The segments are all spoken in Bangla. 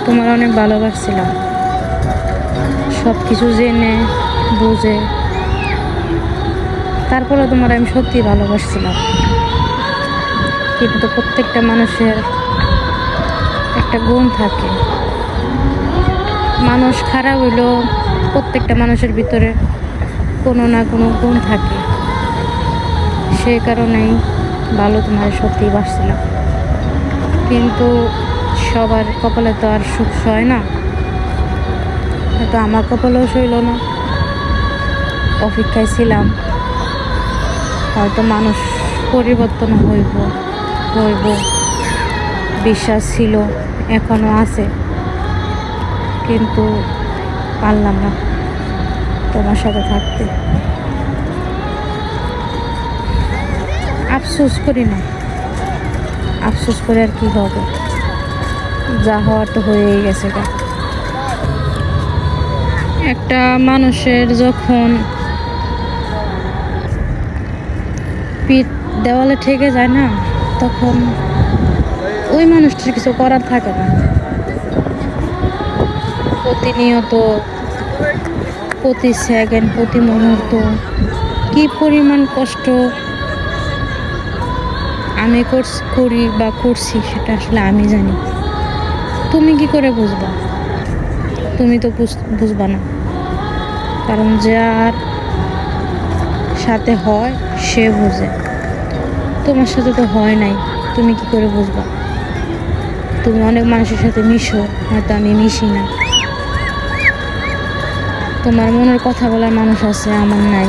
তোমার অনেক ভালোবাসছিলাম, সব কিছু জেনে বুঝে। তারপরে তোমার আমি সত্যি ভালোবাসছিলাম, কিন্তু প্রত্যেকটা মানুষের একটা গুণ থাকে। মানুষ খারাপ হইলেও প্রত্যেকটা মানুষের ভিতরে কোনো না কোনো গুণ থাকে। সেই কারণেই ভালো তোমার সত্যি বাসছিলাম, কিন্তু সবার কপালে তো আর সুখ সয় না। হয়তো আমার কপালেও সইল না, অপেক্ষায় ছিলাম হয়তো মানুষ পরিবর্তন হইব হইব, বিশ্বাস ছিল, এখনো আছে, কিন্তু পারলাম না তোমার সাথে থাকতে। আফসোস করি না, আফসোস করে আর কি হবে, যা হওয়ার তো হয়েই গেছে। একটা মানুষের যখন পিঠ দেওয়ালে ঠেকে যায় না, তখন ওই মানুষটির কিছু করার থাকে না। প্রতিনিয়ত, প্রতি সেকেন্ড, প্রতি মুহূর্ত কি পরিমাণ কষ্ট আমি করি বা করছি, সেটা আসলে আমি জানি। তুমি কি করে বুঝবা? তুমি তো বুঝবা না, কারণ যার সাথে হয় সে বোঝে। তোমার সাথে তো হয় নাই, তুমি কি করে বুঝবা? তুমি অনেক মানুষের সাথে মিশো, হয়তো আমি মিশি না। তোমার মনের কথা বলার মানুষ আছে, আমার নাই।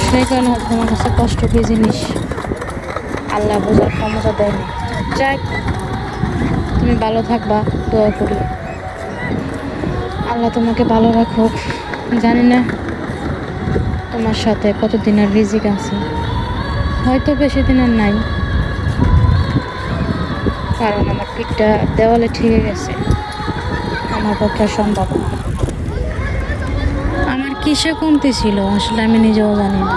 সেই কারণে হয়তো তোমার কাছে কষ্ট কি জিনিস আল্লাহ বোঝার ক্ষমতা দেয়নি। যাই, তুমি ভালো থাকবা, দোয়া করি আল্লাহ তোমাকে ভালো রাখুক। জানি না তোমার সাথে কতদিনের রিজিক আছে, হয়তো বেশি দিন আর নাই, কারণ আমার পিঠটা দেওয়ালে ঠেকে গেছে, আমার পক্ষে সম্ভব না। আমার কিসে কমতি ছিল আসলে আমি নিজেও জানি না।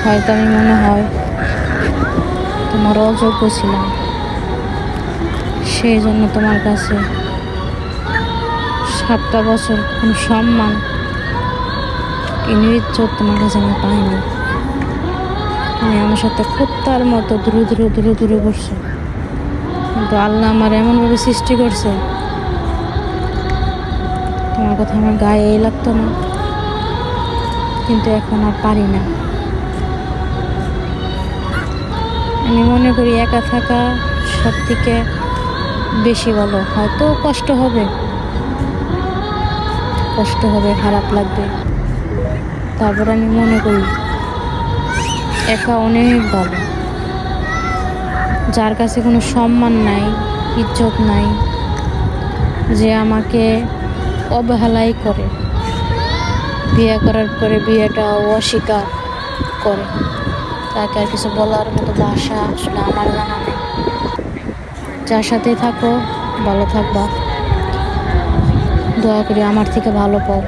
হয়তো আমি মনে হয় তোমার অযোগ্য ছিলাম, সেই জন্য তোমার কাছে 7টা বছর কোনো সম্মান ইজ্জত তোমার কাছে আমি পাইনি। তুমি আমার সাথে কুত্তার মতো দূরে দূরে দূরে দূরে করছো, কিন্তু আল্লাহ আমার এমনভাবে সৃষ্টি করছে, তোমার কথা আমার গায়ে লাগতো না, কিন্তু এখন আর পারি না। আমি মনে করি একা থাকা সব থেকে বেশি ভালো। হয়তো কষ্ট হবে, খারাপ লাগবে, তারপর আমি মনে করি একা অনেক ভালো। যার কাছে কোনো সম্মান নাই, ইজ্জত নাই, যে আমাকে অবহেলাই করে, বিয়ে করার পরে বিয়েটাও অস্বীকার করে, তাকে আর কিছু বলার মতো ভাষা আসলে আমার জানা নেই। যার সাথে থাকো ভালো থাকবা, দোয়া করি আমার থেকে ভালো পাও।